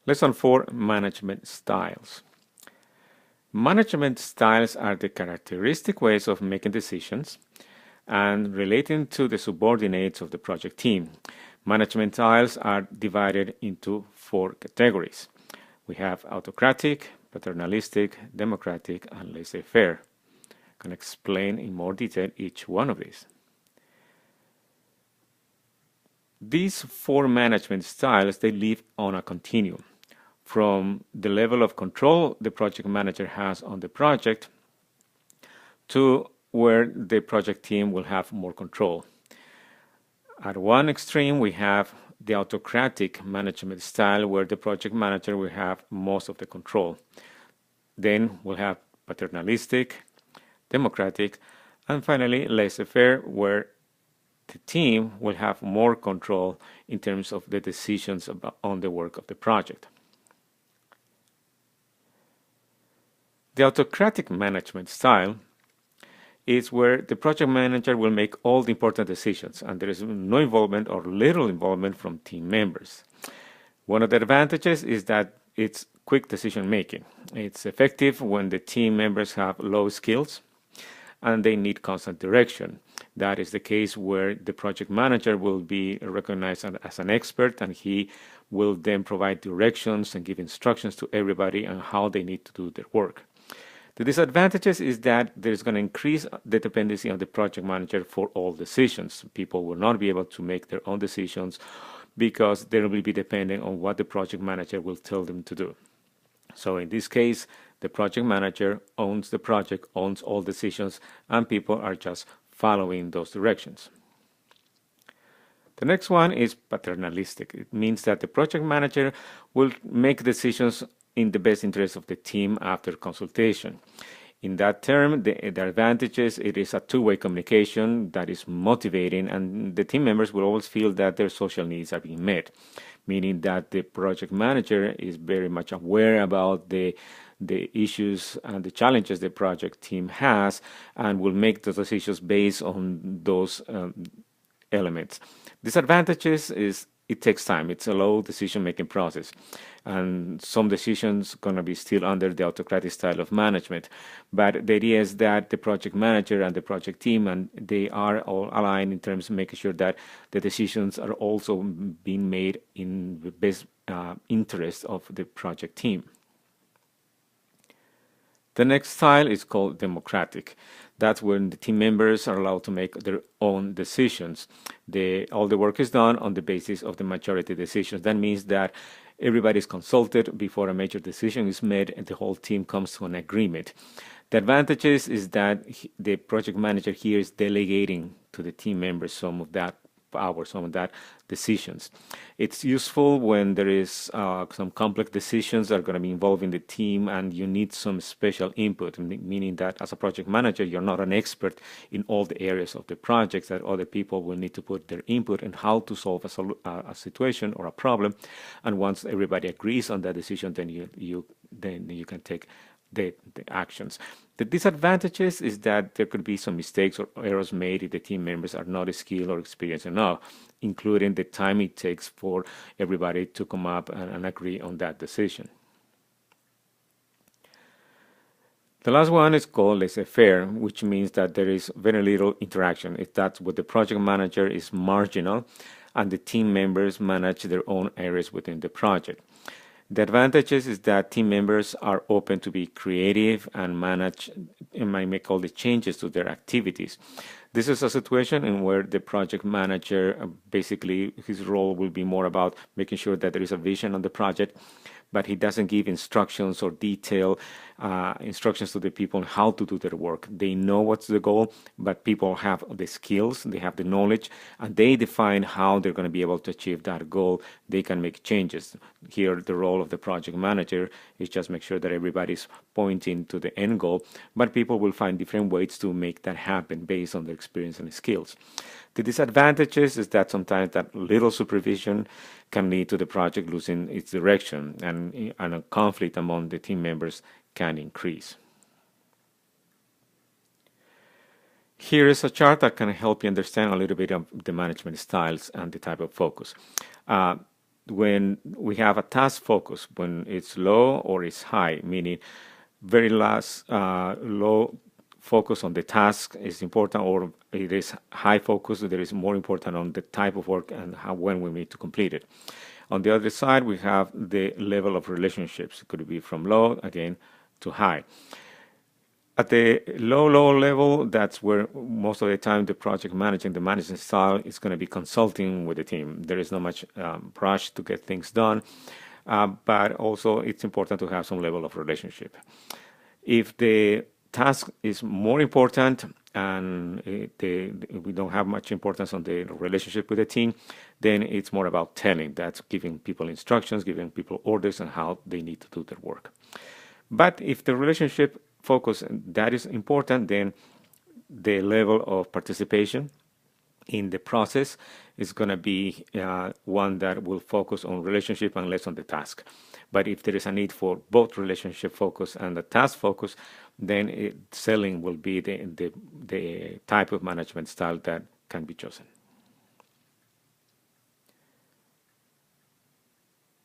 Lesson 4, Management Styles. Management styles are the characteristic ways of making decisions and relating to the subordinates of the project team. Management styles are divided into 4 categories. We have autocratic, paternalistic, democratic, and laissez-faire. I can explain in more detail each one of these. These 4 management styles, they live on a continuum from the level of control the project manager has on the project to where the project team will have more control. At one extreme, we have the autocratic management style where the project manager will have most of the control. Then we'll have paternalistic, democratic, and finally laissez-faire where the team will have more control in terms of the decisions on the work of the project. The autocratic management style is where the project manager will make all the important decisions and there is no involvement or little involvement from team members. One of the advantages is that it's quick decision making. It's effective when the team members have low skills and they need constant direction. That is the case where the project manager will be recognized as an expert and he will then provide directions and give instructions to everybody on how they need to do their work. The disadvantages is that there's going to increase the dependency on the project manager for all decisions. People will not be able to make their own decisions because they will be dependent on what the project manager will tell them to do. So in this case, the project manager owns the project, owns all decisions, and people are just following those directions. The next one is paternalistic. It means that the project manager will make decisions in the best interest of the team after consultation. In that term, the advantages, it is a two-way communication that is motivating and the team members will always feel that their social needs are being met, meaning that the project manager is very much aware about the issues and the challenges the project team has and will make the decisions based on those elements. Disadvantages is it takes time. It's a low decision-making process. And some decisions going to be still under the autocratic style of management. But the idea is that the project manager and the project team, and they are all aligned in terms of making sure that the decisions are also being made in the best interest of the project team. The next style is called democratic. That's when the team members are allowed to make their own decisions. All the work is done on the basis of the majority decisions. That means that everybody is consulted before a major decision is made and the whole team comes to an agreement. The advantages is that the project manager here is delegating to the team members some of that power, some of that decisions. It's useful when there is some complex decisions that are going to be involving the team and you need some special input, meaning that as a project manager, you're not an expert in all the areas of the projects that other people will need to put their input in how to solve a situation or a problem. And once everybody agrees on that decision, then you can take the actions. The disadvantages is that there could be some mistakes or errors made if the team members are not skilled or experienced enough, including the time it takes for everybody to come up and agree on that decision. The last one is called laissez-faire, which means that there is very little interaction. If that's what the project manager is marginal and the team members manage their own areas within the project. The advantages is that team members are open to be creative and manage and might make all the changes to their activities. This is a situation in where the project manager, basically his role will be more about making sure that there is a vision on the project, but he doesn't give instructions or detailed instructions to the people on how to do their work. They know what's the goal, but people have the skills, they have the knowledge, and they define how they're going to be able to achieve that goal. They can make changes. Here, the role of the project manager is just make sure that everybody's pointing to the end goal, but people will find different ways to make that happen based on their experience and skills. The disadvantages is that sometimes that little supervision can lead to the project losing its direction and a conflict among the team members can increase. Here is a chart that can help you understand a little bit of the management styles and the type of focus. The when we have a task focus, when it's low or it's high, meaning very low focus on the task is important, or it is high focus, there is more important on the type of work and when we need to complete it. On the other side, we have the level of relationships. It could be from low, again, to high. At the low level, that's where most of the time the project managing, the management style is going to be consulting with the team. There is not much rush to get things done, but also it's important to have some level of relationship. If the task is more important and we don't have much importance on the relationship with the team, then it's more about telling. That's giving people instructions, giving people orders on how they need to do their work. But if the relationship focus, that is important, then the level of participation in the process is going to be one that will focus on relationship and less on the task. But if there is a need for both relationship focus and the task focus, then selling will be the type of management style that can be chosen.